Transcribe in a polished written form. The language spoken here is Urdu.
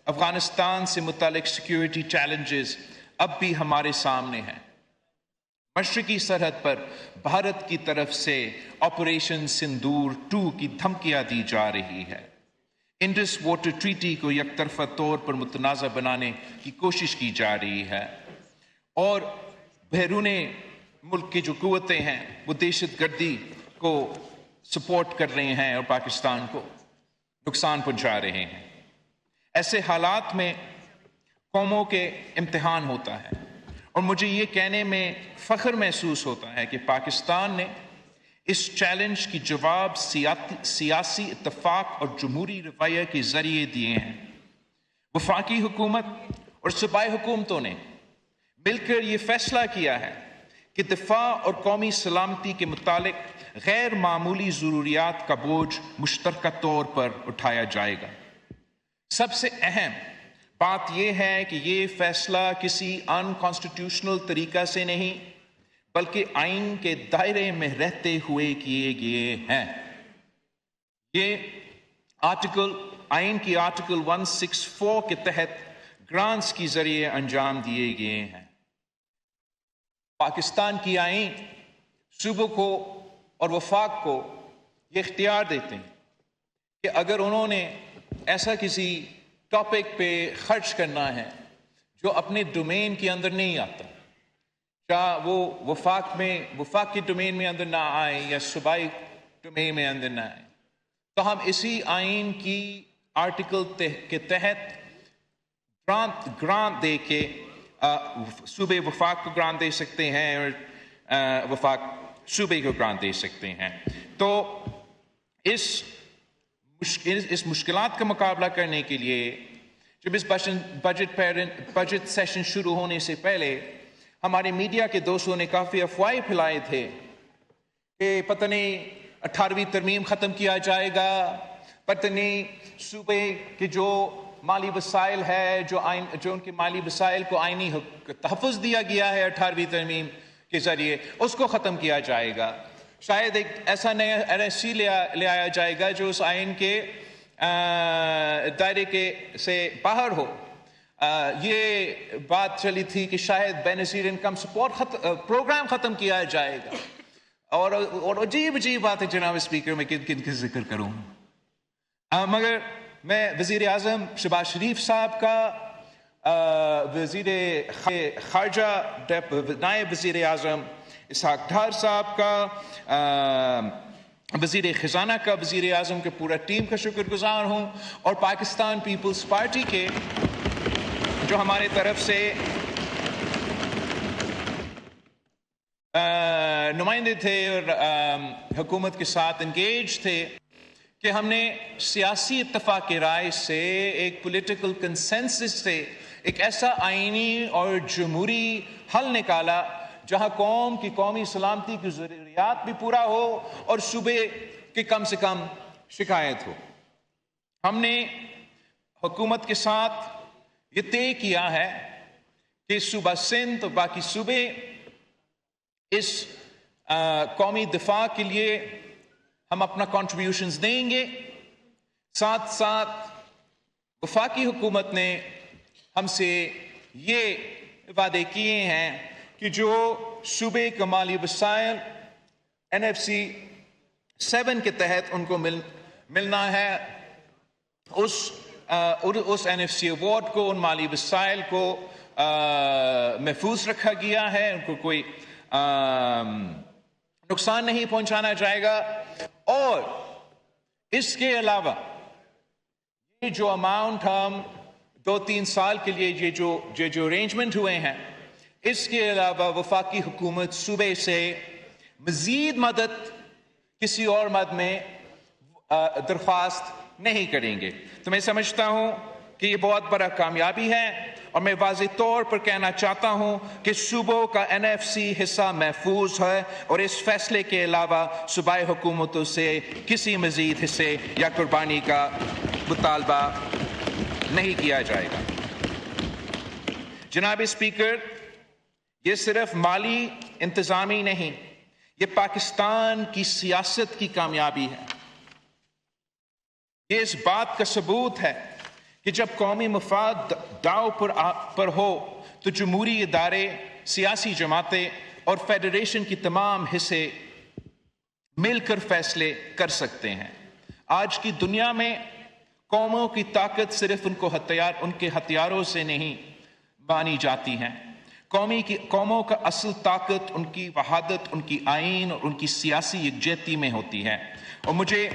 افغانستان سے متعلق سیکیورٹی چیلنجز اب بھی ہمارے سامنے ہیں۔ مشرقی سرحد پر بھارت کی طرف سے آپریشن سندور 2 کی دھمکیاں دی جا رہی ہے۔ انڈس واٹر ٹریٹی کو یک طرفہ طور پر متنازع بنانے کی کوشش کی جا رہی ہے، اور بیرون ملک کی جو قوتیں ہیں وہ دہشت گردی کو سپورٹ کر رہے ہیں اور پاکستان کو نقصان پہنچا رہے ہیں۔ ایسے حالات میں قوموں کے امتحان ہوتا ہے، اور مجھے یہ کہنے میں فخر محسوس ہوتا ہے کہ پاکستان نے اس چیلنج کی جواب سیاسی اتفاق اور جمہوری رویہ کے ذریعے دیے ہیں۔ وفاقی حکومت اور صوبائی حکومتوں نے مل کر یہ فیصلہ کیا ہے کہ دفاع اور قومی سلامتی کے متعلق غیر معمولی ضروریات کا بوجھ مشترکہ طور پر اٹھایا جائے گا۔ سب سے اہم بات یہ ہے کہ یہ فیصلہ کسی ان کانسٹیٹیوشنل طریقہ سے نہیں بلکہ آئین کے دائرے میں رہتے ہوئے کیے گئے ہیں۔ یہ آئین کی آرٹیکل 164 کے تحت گرانٹس کے ذریعے انجام دیے گئے ہیں۔ پاکستان کی آئین صوبوں کو اور وفاق کو یہ اختیار دیتے ہیں کہ اگر انہوں نے ایسا کسی ٹاپک پہ خرچ کرنا ہے جو اپنے ڈومین کے اندر نہیں آتا، چاہے وہ وفاق کے ڈومین میں اندر نہ آئے یا صوبائی ڈومین میں اندر نہ آئے، تو ہم اسی آئین کی آرٹیکل کے تحت گرانٹ دے کے صوبے وفاق کو گرانٹ دے سکتے ہیں اور وفاق صوبے کو گرانٹ دے سکتے ہیں۔ تو اس مشکلات کا مقابلہ کرنے کے لیے جب اس بجٹ سیشن شروع ہونے سے پہلے ہمارے میڈیا کے دوستوں نے کافی افواہیں پھیلائے تھے کہ پتہ نہیں 18ویں ترمیم ختم کیا جائے گا، پتہ نہیں صوبے کے جو مالی وسائل ہے جو ان کے مالی وسائل کو آئینی تحفظ دیا گیا ہے 18ویں ترمیم کے ذریعے اس کو ختم کیا جائے گا، شاید ایک ایسا نیا LSC لے آیا جائے گا جو اس آئین کے دائرے سے باہر ہو۔ یہ بات چلی تھی کہ شاید بے نظیر انکم سپورٹ پروگرام ختم کیا جائے گا، اور عجیب بات ہے جناب اسپیکر، میں کن کا ذکر کروں، مگر میں وزیر اعظم شہباز شریف صاحب کا، وزیر خارجہ نائب وزیر اعظم اسحاق ڈار صاحب کا، وزیر خزانہ کا، وزیر اعظم کے پورا ٹیم کا شکر گزار ہوں، اور پاکستان پیپلز پارٹی کے جو ہمارے طرف سے نمائندے تھے اور حکومت کے ساتھ انگیج تھے کہ ہم نے سیاسی اتفاق رائے سے ایک پولیٹیکل کنسنسس سے ایک ایسا آئینی اور جمہوری حل نکالا جہاں قوم کی قومی سلامتی کی ضروریات بھی پورا ہو اور صوبے کی کم سے کم شکایت ہو۔ ہم نے حکومت کے ساتھ یہ طے کیا ہے کہ صوبہ سندھ اور باقی صوبے اس قومی دفاع کے لیے ہم اپنا کنٹریبیوشنز دیں گے، ساتھ ساتھ وفاقی حکومت نے ہم سے یہ وعدے کیے ہیں کہ جو صوبے کا مالی وسائل NFC 7 کے تحت ان کو ملنا ہے، اس NFC ایوارڈ کو، ان مالی وسائل کو محفوظ رکھا گیا ہے، ان کو کوئی نقصان نہیں پہنچانا جائے گا۔ اور اس کے علاوہ یہ جو اماؤنٹ ہم 2-3 سال کے لیے یہ جو ارینجمنٹ ہوئے ہیں، اس کے علاوہ وفاقی حکومت صوبے سے مزید مدد کسی اور مد میں درخواست نہیں کریں گے۔ تو میں سمجھتا ہوں کہ یہ بہت بڑا کامیابی ہے، اور میں واضح طور پر کہنا چاہتا ہوں کہ صوبوں کا NFC حصہ محفوظ ہے، اور اس فیصلے کے علاوہ صوبائی حکومتوں سے کسی مزید حصے یا قربانی کا مطالبہ نہیں کیا جائے گا۔ جناب اسپیکر، یہ صرف مالی انتظامی نہیں، یہ پاکستان کی سیاست کی کامیابی ہے۔ یہ اس بات کا ثبوت ہے کہ جب قومی مفاد داؤ پر ہو تو جمہوری ادارے، سیاسی جماعتیں اور فیڈریشن کی تمام حصے مل کر فیصلے کر سکتے ہیں۔ آج کی دنیا میں قوموں کی طاقت صرف ان کے ہتھیاروں سے نہیں مانی جاتی ہے۔ قوموں کا اصل طاقت ان کی وحدت، ان کی آئین اور ان کی سیاسی یکجہتی میں ہوتی ہے۔ اور مجھے